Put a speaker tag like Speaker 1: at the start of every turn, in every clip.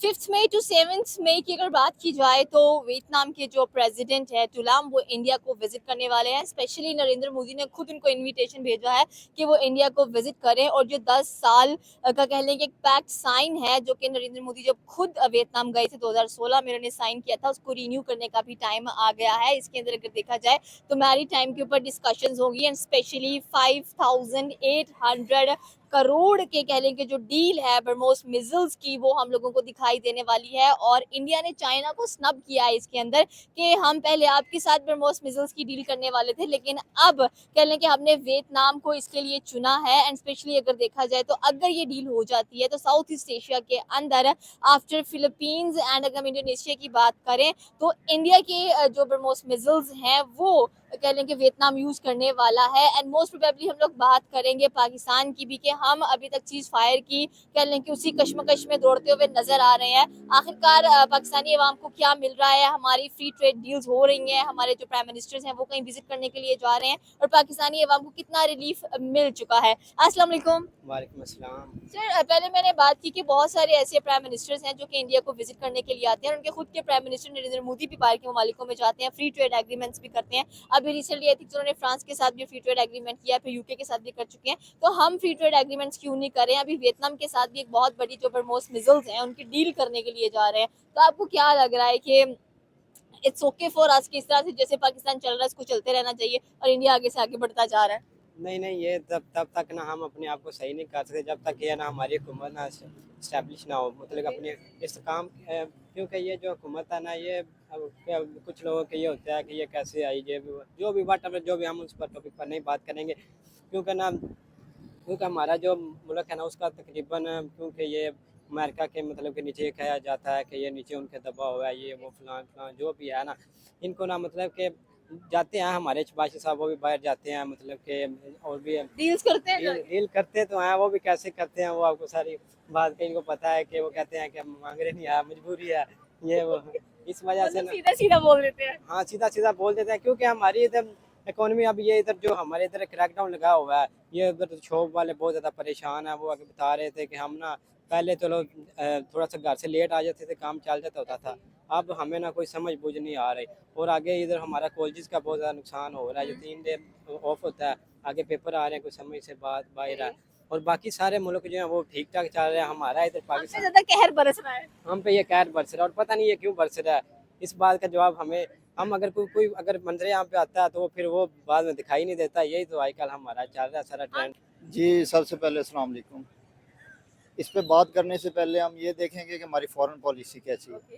Speaker 1: 5 मई to 7 मई की अगर बात की जाए तो वियतनाम के जो प्रेसिडेंट है टुलाम वो इंडिया को विजिट करने वाले हैं। स्पेशली नरेंद्र मोदी ने खुद उनको इनविटेशन भेजा है कि वो इंडिया को विजिट करें और जो 10 साल का कह लें कि एक पैक्ट साइन है जो कि नरेंद्र मोदी जब खुद वियतनाम गए थे 2016 में उन्होंने साइन किया था, उसको रिन्यू करने का भी टाइम आ गया है। इसके अंदर अगर देखा जाए तो मैरी टाइम के ऊपर डिस्कशंस होगी एंड स्पेशली 5,800 करोड़ के कह लें कि जो डील है ब्रह्मोस मिसाइल्स की वो हम लोगों को दिखाई देने वाली है। और इंडिया ने चाइना को स्नब किया है इसके अंदर कि हम पहले आपके साथ ब्रह्मोस मिसाइल्स की डील करने वाले थे, लेकिन अब कह लें कि हमने वियतनाम को इसके लिए चुना है। एंड स्पेशली अगर देखा जाए तो अगर ये डील हो जाती है तो साउथ ईस्ट एशिया के अंदर आफ्टर फिलीपींस एंड अगर हम इंडोनेशिया की बात करें तो इंडिया के जो ब्रह्मोस मिसाइल्स हैं वो कह लें कि वियतनाम यूज करने वाला है। एंड मोस्ट प्रोबेबली हम लोग बात करेंगे पाकिस्तान की भी कि हम अभी तक चीज फायर की कह लें कि उसी कश्मकश में दौड़ते हुए नजर आ रहे हैं। आखिरकार पाकिस्तानी अवाम को क्या मिल रहा है, हमारी फ्री ट्रेड डील्स हो रही हैं, हमारे जो प्राइम मिनिस्टर्स हैं वो कहीं विजिट करने के लिए जा रहे हैं और पाकिस्तानी अवाम को कितना रिलीफ मिल चुका है। अस्सलाम वालेकुम।
Speaker 2: वालेकुम अस्सलाम।
Speaker 1: सर पहले मैंने बात की कि बहुत सारे ऐसे प्राइम मिनिस्टर्स हैं जो कि इंडिया को विजिट करने के लिए आते हैं और उनके खुद के प्राइम मिनिस्टर नरेंद्र मोदी भी बाहर के ममालिकों में जाते हैं, फ्री ट्रेड एग्रीमेंट्स भी करते हैं। अभी रिसेंटली आई थिंक उन्होंने फ्रांस के साथ भी फ्री ट्रेड एग्रीमेंट किया, फिर यूके के साथ भी कर चुके हैं। तो हम फ्री ट्रेड एग्रीमेंट्स क्यों नहीं करें? अभी वियतनाम के साथ भी एक बहुत बड़ी जो ब्रह्मोस मिसाइल्स हैं उनकी डील करने के लिए जा रहे हैं। तो आपको क्या लग रहा है कि इट्स ओके फॉर अस कि इस तरह से जैसे पाकिस्तान चल रहा है इसको चलते रहना चाहिए और इंडिया आगे से आगे बढ़ता जा रहा है?
Speaker 2: नहीं नहीं, ये तब तक ना हम अपने आप को सही नहीं कर सकते जब तक ये ना हमारी हुकूमत ना इस्टेब्लिश ना हो, मतलब
Speaker 1: ओके।
Speaker 2: अपने इस काम क्योंकि ये जो हुकूमत है ना ये अब कुछ लोगों के ये होता है कि ये कैसे आई, ये जो भी वाट जो भी, हम उस पर टॉपिक पर नहीं बात करेंगे क्योंकि ना, क्योंकि हमारा जो मुल्क है ना उसका तकरीबन, क्योंकि ये अमेरिका के मतलब के नीचे कहा जाता है कि ये नीचे उनके दबा हुआ है, ये वो फलान फलान जो भी है ना, इनको ना मतलब के जाते हैं हमारे शबाशी साहब, वो भी बाहर जाते हैं, मतलब के और भी
Speaker 1: डील्स करते हैं
Speaker 2: डील
Speaker 1: जाके?
Speaker 2: डील करते तो हैं, वो भी कैसे करते हैं वो आपको सारी बात का इनको पता है कि वो कहते हैं कि हम मांग रहे नहीं है, मजबूरी है, ये वो इस वजह से
Speaker 1: मतलब
Speaker 2: ना।
Speaker 1: सीधा सीधा बोल देते हैं।
Speaker 2: हाँ, सीधा सीधा बोल देते हैं क्योंकि हमारी इधर इकोनॉमी, अब ये इधर जो हमारे इधर क्रैकडाउन लगा हुआ है, ये उधर शॉप वाले बहुत ज़्यादा परेशान है। वो आगे बता रहे थे कि हम ना पहले तो लोग थोड़ा सा घर से लेट आ जाते थे, काम चल जाता होता था, अब हमें ना कोई समझ बूझ नहीं आ रही। और आगे इधर हमारा कॉलेज का बहुत ज़्यादा नुकसान हो रहा है, जो 3 दिन ऑफ होता है, आगे पेपर आ रहे हैं, कुछ समझ से बात बाहर है। और बाकी सारे मुल्क जो हैं वो ठीक ठाक चल रहे हैं, हमारा इधर
Speaker 1: हम पे
Speaker 2: पाकिस्तान
Speaker 1: ज्यादा कहर बरस रहा है।
Speaker 2: हम पे ये कहर बरस रहा है और पता नहीं ये क्यों बरस रहा है। इस बात का जवाब हमें, हम अगर कोई अगर मंजर यहाँ पे आता है तो वो फिर वो बाद में दिखाई नहीं देता। यही तो आजकल हमारा चल रहा है सारा ट्रेंड।
Speaker 3: जी, सबसे पहले अस्सलाम वालेकुम। इस पे बात करने से पहले हम ये देखेंगे कि हमारी फ़ॉरेन पॉलिसी कैसी है।
Speaker 1: ओके।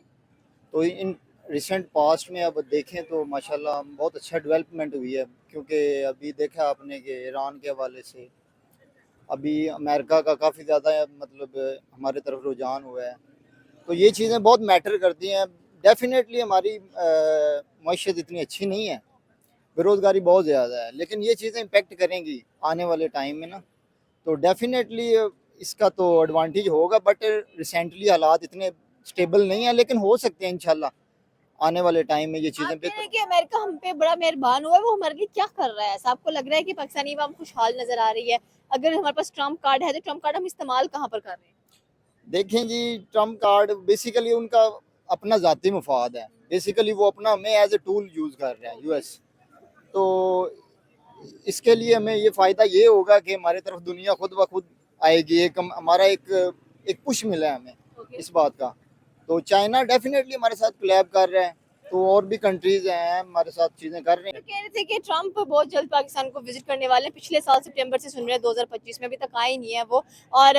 Speaker 3: तो इन रिसेंट पास्ट में अब देखें तो माशाल्लाह बहुत अच्छा डेवलपमेंट हुई है, क्योंकि अभी देखा आपने कि ईरान के हवाले से अभी अमेरिका का काफ़ी ज़्यादा मतलब हमारे तरफ रुझान हुआ है। तो ये चीज़ें बहुत मैटर करती हैं। डेफ़िनेटली हमारी मईशत इतनी अच्छी नहीं है, बेरोज़गारी बहुत ज़्यादा है, लेकिन ये चीज़ें इम्पेक्ट करेंगी आने वाले टाइम में ना। तो डेफ़िनेटली इसका तो एडवांटेज होगा, बट रिसेंटली हालात इतने स्टेबल नहीं है, लेकिन हो सकते हैं इंशाल्लाह आने वाले टाइम में ये
Speaker 1: आप
Speaker 3: चीज़ें
Speaker 1: कह रहे
Speaker 3: बेहतर।
Speaker 1: हैं कि अमेरिका हम पे बड़ा मेहरबान हुआ है, वो हमारे लिए क्या कर रहा है? ऐसा आपको लग रहा है कि पाकिस्तानी अवाम खुशहाल नजर आ रही है? अगर हमारे पास ट्रम्प कार्ड है तो ट्रम्प कार्ड हम इस्तेमाल कहाँ पर कर रहे हैं?
Speaker 3: देखें जी, ट्रम्प कार्ड बेसिकली उनका अपना ज़ाती मफाद है। बेसिकली वो अपना हमें एज ए टूल यूज़ कर रहे हैं यूएस। तो इसके लिए हमें ये फ़ायदा ये होगा कि हमारे तरफ दुनिया खुद ब खुद आएगी। एक हमारा एक पुश मिला है हमें
Speaker 1: ओके।
Speaker 3: इस बात का। तो चाइना डेफिनेटली हमारे साथ कोलैब कर रहा है, तो और भी कंट्रीज हैं हमारे साथ चीज़ें कर रही
Speaker 1: तो
Speaker 3: हैं।
Speaker 1: कह रहे थे कि ट्रम्प बहुत जल्द पाकिस्तान को विजिट करने वाले हैं, पिछले साल सितंबर से सुन रहे हैं, 2025 में अभी तक आए नहीं है वो। और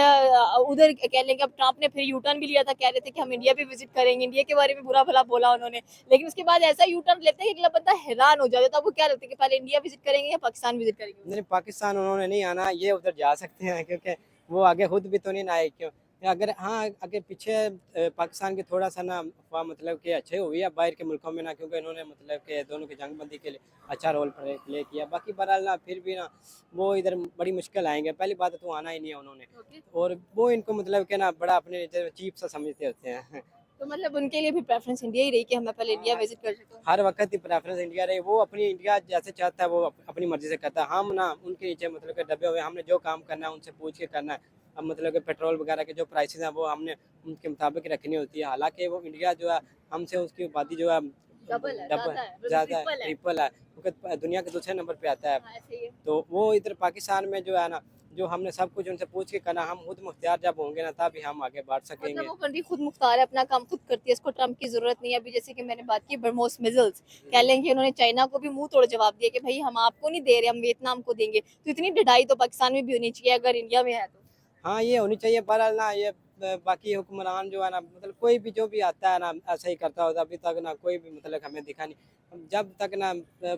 Speaker 1: उधर कह लें कि अब ट्रम्प ने फिर यू टर्न भी लिया था, कह रहे थे कि हम इंडिया भी विजिट करेंगे, इंडिया के बारे में बुरा भला बोला उन्होंने, लेकिन उसके बाद ऐसा यू टर्न लेते हैं कि अगला बंदा हैरान हो जाता है। तो आपको क्या लगता है कि पहले इंडिया विजिट करेंगे या पाकिस्तान विजिट करेंगे?
Speaker 2: नहीं, पाकिस्तान उन्होंने नहीं आना, ये उधर जा सकते हैं क्योंकि वो आगे खुद भी तो नहीं ना आए। क्यों? अगर हाँ, अगर पीछे पाकिस्तान के थोड़ा सा ना अफवाह मतलब कि अच्छे हुई है बाहर के मुल्कों में ना, क्योंकि इन्होंने मतलब कि दोनों की जंगबंदी के लिए अच्छा रोल प्ले किया। बाकी बहरहाल ना फिर भी ना वो इधर बड़ी मुश्किल आएंगे। पहली बात तो आना ही नहीं है उन्होंने,
Speaker 1: ओके।
Speaker 2: और वो इनको मतलब कि ना बड़ा अपने चीप सा समझते होते हैं।
Speaker 1: तो मतलब उनके लिए भी प्रेफरेंस इंडिया ही रही कि हमें पहले इंडिया
Speaker 2: हाँ,
Speaker 1: विजिट कर सकें।
Speaker 2: हर वक्त ही प्रेफरेंस इंडिया रही। वो अपनी इंडिया जैसे चाहता है वो अपनी मर्जी से करता है। हम ना उनके नीचे मतलब के दबे हुए, हमने जो काम करना है उनसे पूछ के करना है। अब मतलब कि पेट्रोल वगैरह के जो प्राइसेस हैं वो हमने उनके मुताबिक रखनी होती है। हालांकि वो इंडिया जो है हमसे उसकी आबादी जो है
Speaker 1: डबल है,
Speaker 2: डबल
Speaker 1: ज़्यादा है,
Speaker 2: ज़्यादा है,
Speaker 1: ट्रिपल है।
Speaker 2: ट्रिपल है, क्योंकि दुनिया के दूसरे नंबर पे आता है।
Speaker 1: हाँ, ऐसे ही है।
Speaker 2: तो वो इधर पाकिस्तान में जो है ना, जो हमने सब कुछ उनसे पूछ के करना, हम खुद मुख्तियार जब होंगे ना तभी हम आगे बढ़
Speaker 1: मतलब
Speaker 2: सकेंगे।
Speaker 1: वो कंट्री खुद मुख्तार है, अपना काम खुद करती है, इसको ट्रम्प की जरूरत नहीं है। अभी जैसे कि मैंने बात की ब्रह्मोस मिसाइल्स, कह लें कि उन्होंने चाइना को भी मुंह तोड़ जवाब दिया कि भाई हम आपको नहीं दे रहे, हम वियतनाम को देंगे। तो इतनी ढिठाई तो पाकिस्तान में भी होनी चाहिए अगर इंडिया में है तो।
Speaker 2: हाँ, ये होनी चाहिए, बहरहाल ना ये बाकी हुक्मरान जो है ना, मतलब कोई भी जो भी आता है ना ऐसा ही करता होता। अभी तक ना कोई भी मतलब हमें दिखा नहीं। जब तक ना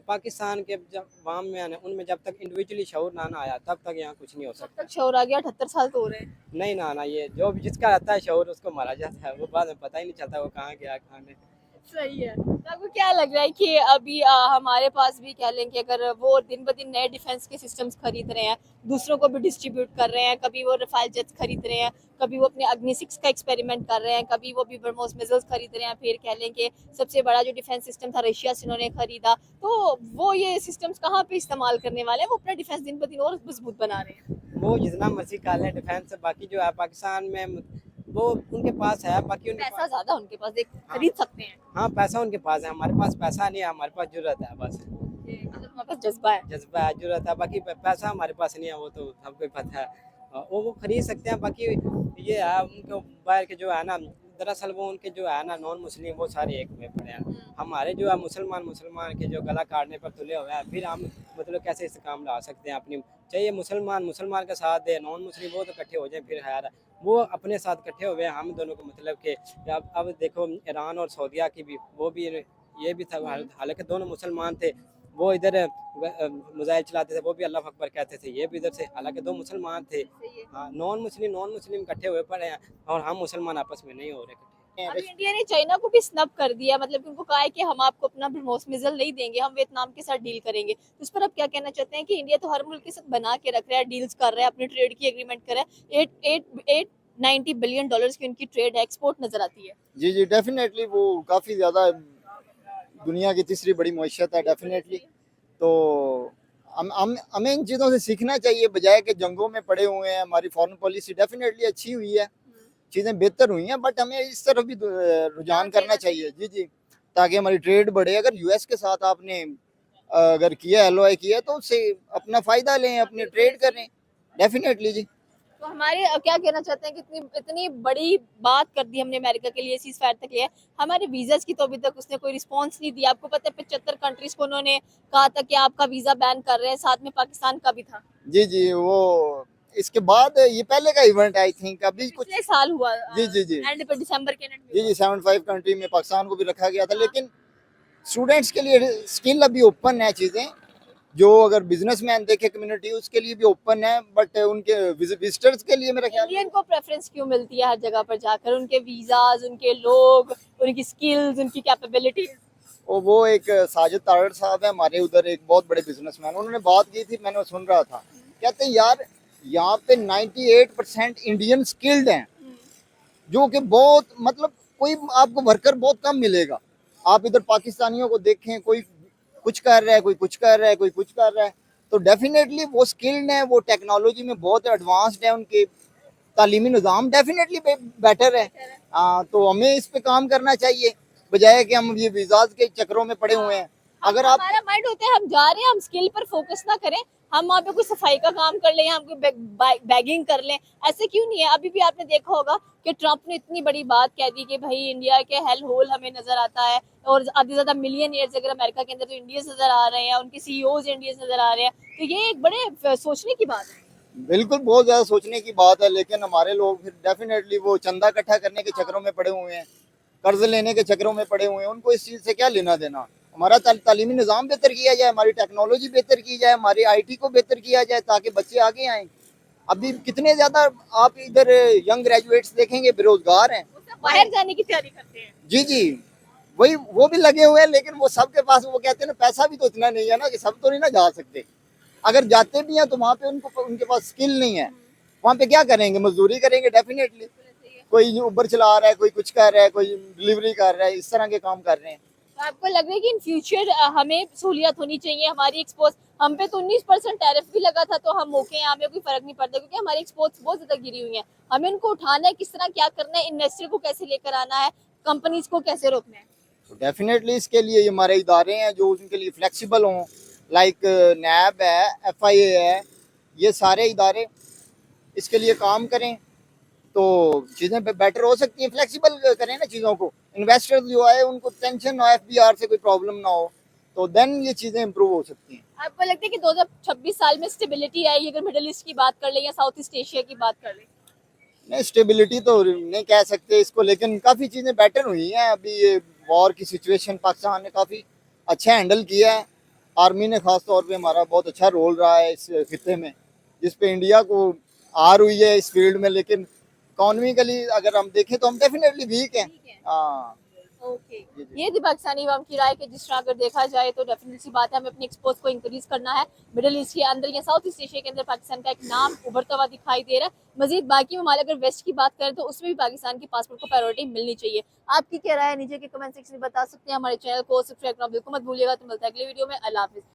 Speaker 2: पाकिस्तान के जब वाम में है ना, उनमें जब तक इंडिविजुअली शऊर ना आया तब तक यहाँ कुछ नहीं हो
Speaker 1: अब
Speaker 2: सकता।
Speaker 1: तक शोर आ गया, 78 साल तो हो रहे हैं।
Speaker 2: नहीं ना, ये जो भी जिसका रहता है शऊर उसको मारा जाता है, वो बाद में पता ही नहीं चलता वो कहाँ गया कहाँ नहीं।
Speaker 1: सही है। तो आपको क्या लग रहा है कि अभी हमारे पास भी कह लें कि अगर वो दिन ब दिन नए डिफेंस के सिस्टम्स खरीद रहे हैं, दूसरों को भी डिस्ट्रीब्यूट कर रहे हैं, कभी वो रफाल जेट्स खरीद रहे हैं, कभी वो अपने अग्नि 6 का एक्सपेरिमेंट कर रहे हैं, कभी वो भी ब्रह्मोस मिसाइल्स खरीद रहे हैं, फिर कह लें कि सबसे बड़ा जो डिफेंस सिस्टम था रशिया से उन्होंने खरीदा, तो वो ये सिस्टम्स कहाँ पे इस्तेमाल करने वाले हैं? वो अपना डिफेंस दिन ब दिन और मजबूत बना रहे हैं।
Speaker 2: वो जितना मर्जी कर ले डिफेंस, बाकी जो है पाकिस्तान में वो उनके पास है, बाकी उनके
Speaker 1: पैसा
Speaker 2: पास।
Speaker 1: ज्यादा उनके पास, देख
Speaker 2: हाँ,
Speaker 1: खरीद सकते हैं।
Speaker 2: हाँ, पैसा उनके पास है, हमारे पास पैसा नहीं है, हमारे पास जरूरत है बस।
Speaker 1: मतलब हमारे पास जज्बा है।
Speaker 2: जज्बा है, जरूरत है, बाकी पैसा हमारे पास नहीं है, वो तो सबको पता है। वो खरीद सकते हैं, बाकी ये है उनके बाहर के जो है ना, दरअसल वो उनके जो है ना नॉन मुस्लिम वो सारे एक में पड़े हैं। हमारे जो है मुसलमान के जो गला काटने पर तुले हुए हैं, फिर हम मतलब कैसे इस काम ला सकते हैं अपनी। चाहिए मुसलमान का साथ दे, नॉन मुस्लिम वो तो इकट्ठे हो जाए, फिर है वो अपने साथ इकट्ठे हुए हैं, हम दोनों को मतलब के अब देखो ईरान और सऊदीया की भी वो भी ये भी था, हालांकि दोनों मुसलमान थे। वो इधर मिसाइल चलाते थे, वो भी अल्लाह अकबर कहते थे, ये भी इधर से, हालांकि दो मुसलमान थे। हाँ, नॉन मुस्लिम इकट्ठे हुए पड़े हैं, और हम मुसलमान आपस में नहीं हो रहे इकट्ठे।
Speaker 1: अभी इंडिया ने चाइना को भी स्नब कर दिया, मतलब कि उनको कहा है कि हम आपको अपना ब्रह्मोस मिसाइल नहीं देंगे, हम वियतनाम के साथ डील करेंगे। तो इस पर आप क्या कहना चाहते हैं कि इंडिया तो हर मुल्क के साथ बना के रख रहा है, डील्स कर रहा है, अपने ट्रेड की एग्रीमेंट कर रहा है, 890 बिलियन डॉलर्स की उनकी ट्रेड एक्सपोर्ट नजर आती है।
Speaker 3: जी जी, डेफिनेटली वो काफ़ी ज़्यादा दुनिया की तीसरी बड़ी मईशत है डेफिनेटली। तो हम हमें इन चीज़ों से सीखना चाहिए, बजाय कि जंगों में पड़े हुए हैं। हमारी फॉरेन पॉलिसी डेफिनेटली अच्छी हुई है, चीज़ें बेहतर हुई हैं, बट हमें इस तरफ भी रुझान करना चाहिए। जी जी, ताकि हमारी ट्रेड बढ़े। अगर यूएस के साथ आपने अगर किया, एलओआई किया, तो उससे अपना फ़ायदा लें, अपनी ट्रेड करें डेफिनेटली जी।
Speaker 1: तो हमारे क्या कहना चाहते हैं कि इतनी इतनी बड़ी बात कर दी हमने अमेरिका के लिए, सीज फायर तक लिया, हमारे वीजास की तो अभी तक उसने कोई रिस्पांस नहीं दिया। आपको पता है 75 कंट्रीज को उन्होंने कहा था कि आपका वीजा बैन कर रहे हैं, साथ में पाकिस्तान का भी था।
Speaker 3: जी जी, वो इसके बाद ये पहले का इवेंट आई थिंक, अभी कुछ।
Speaker 1: पिछले साल हुआ
Speaker 3: जी जी जी
Speaker 1: एंड पे दिसंबर के एंड में
Speaker 3: जी
Speaker 1: हुआ।
Speaker 3: जी, 75 कंट्री में पाकिस्तान को भी रखा गया था। लेकिन स्टूडेंट्स के लिए स्किल अभी ओपन है चीज़ें, जो अगर बिजनेसमैन देखे कम्युनिटी उसके लिए भी ओपन है, बट उनके विजिटर्स के लिए मेरा ख्याल
Speaker 1: इंडियन को प्रेफरेंस क्यों मिलती है हर जगह पर जाकर? उनके वीजाज, उनके लोग, उनकी स्किल्स, उनकी कैपेबिलिटीज।
Speaker 3: वो एक साजिद तारड़ साहब है हमारे उधर, एक बहुत बड़े बिजनेसमैन, उन्होंने बात की थी, मैंने सुन रहा था। कहते हैं यार यहाँ पे 98% इंडियन स्किल्ड हैं, जो कि बहुत मतलब कोई आपको वर्कर बहुत कम मिलेगा। आप इधर पाकिस्तानियों को देखें, कोई कुछ कर रहा है, कोई कुछ कर रहा है, कोई कुछ कर रहा है। तो डेफिनेटली वो स्किल्ड है, वो टेक्नोलॉजी में बहुत एडवांस्ड है, उनके तालीमी निज़ाम डेफिनेटली बेटर है। तो हमें इस पे काम करना चाहिए, बजाय कि हम ये वीज़ाज के चक्रों में पड़े हुए हैं। अगर आप
Speaker 1: हमारा माइंड होता है हम जा रहे हैं, हम स्किल पर फोकस ना करें, हम वहाँ पे कोई सफाई का काम कर लें, हम कोई बैगिंग कर लें, ऐसे क्यों नहीं है? अभी भी आपने देखा होगा कि ट्रम्प ने इतनी बड़ी बात कह दी कि भाई इंडिया के हेल होल हमें नजर आता है, और आधे ज्यादा मिलियनियर्स अगर अमेरिका के अंदर तो इंडियंस नजर आ रहे हैं, उनके सीईओज इंडियंस नजर आ रहे हैं। तो ये एक बड़े सोचने की बात है।
Speaker 3: बिल्कुल बहुत ज़्यादा सोचने की बात है, लेकिन हमारे लोग फिर डेफिनेटली वो चंदा इकट्ठा करने के चक्रों में पड़े हुए हैं, कर्ज लेने के चक्रों में पड़े हुए हैं। उनको इस चीज़ से क्या लेना देना। हमारा तालीमी निज़ाम बेहतर किया जाए, हमारी टेक्नोलॉजी बेहतर की जाए, हमारी आईटी को बेहतर किया जाए, ताकि बच्चे आगे आएँ। अभी कितने ज़्यादा आप इधर यंग ग्रेजुएट्स देखेंगे बेरोजगार हैं।
Speaker 1: वो सब बाहर जाने की तैयारी करते हैं।
Speaker 3: जी जी, वही वो भी लगे हुए हैं, लेकिन वो सबके पास वो कहते हैं ना, पैसा भी तो इतना नहीं है ना कि सब तो नहीं ना जा सकते। अगर जाते भी हैं तो वहाँ पे उनके पास स्किल नहीं है। वहाँ पे क्या करेंगे? मजदूरी करेंगे डेफिनेटली। कोई ऊबर चला रहा है, कोई कुछ कर रहा है, कोई डिलीवरी कर रहा है, इस तरह के काम कर रहे हैं।
Speaker 1: तो आपको लग रहा है कि इन फ्यूचर हमें सहूलियत होनी चाहिए हमारी एक्सपोर्ट, हम पे तो 19% टैरिफ भी लगा था तो हम ओके हैं, हमें कोई फर्क नहीं पड़ता क्योंकि हमारी एक्सपोर्ट्स बहुत ज्यादा गिरी हुई हैं, हमें उनको उठाना है, किस तरह क्या करना है, इन्वेस्टर को कैसे लेकर आना है, कंपनीज को कैसे रोकना है।
Speaker 3: तो डेफिनेटली इसके लिए ये हमारे इदारे हैं जो उनके लिए फ्लेक्सिबल हों, लाइक नैब है, FIA है, ये सारे इदारे इसके लिए काम करें तो चीज़ें बेटर हो सकती हैं। फ्लेक्सिबल करें ना चीज़ों को, इन्वेस्टर जो आए उनको टेंशन ना हो, FBR से कोई प्रॉब्लम ना हो, तो देन ये चीज़ें इम्प्रूव हो सकती हैं।
Speaker 1: आपको लगता है कि 2026 साल में स्टेबिलिटी आई अगर मिडिल ईस्ट की बात कर ले या साउथ ईस्ट एशिया की बात कर ले?
Speaker 3: नहीं, स्टेबिलिटी तो नहीं कह सकते इसको, लेकिन काफ़ी चीज़ें बेटर हुई हैं। अभी ये वॉर की सिचुएशन पाकिस्तान ने काफ़ी अच्छा हैंडल किया है। आर्मी ने ख़ास तौर पे हमारा बहुत अच्छा रोल रहा है इस खिते में, जिस पे इंडिया को हार हुई है इस फील्ड में, लेकिन इकोनॉमिकली अगर हम देखें तो हम डेफिनेटली वीक हैं।
Speaker 1: ठीक है।
Speaker 3: हाँ
Speaker 1: ओके,
Speaker 3: जी।
Speaker 1: ये थी पाकिस्तानी अवाम की राय कि जिस तरह अगर देखा जाए तो डेफिनेटली सी बात है हमें अपनी एक्सपोर्ट्स को इंक्रीज करना है, मिडिल ईस्ट के अंदर या साउथ ईस्ट एशिया के अंदर पाकिस्तान का एक नाम उभरता हुआ दिखाई दे रहा है। मजीद बाकी ममालिक अगर वेस्ट की बात करें तो उसमें भी पाकिस्तान के पासपोर्ट को प्रायोरिटी मिलनी चाहिए। आपकी क्या राय है नीचे के कमेंट सेक्शन में बता सकते हैं, हमारे चैनल को सब्सक्राइब करना बिल्कुल मत भूलिएगा। तो मिलता है अगले वीडियो में, अल्लाह हाफिज।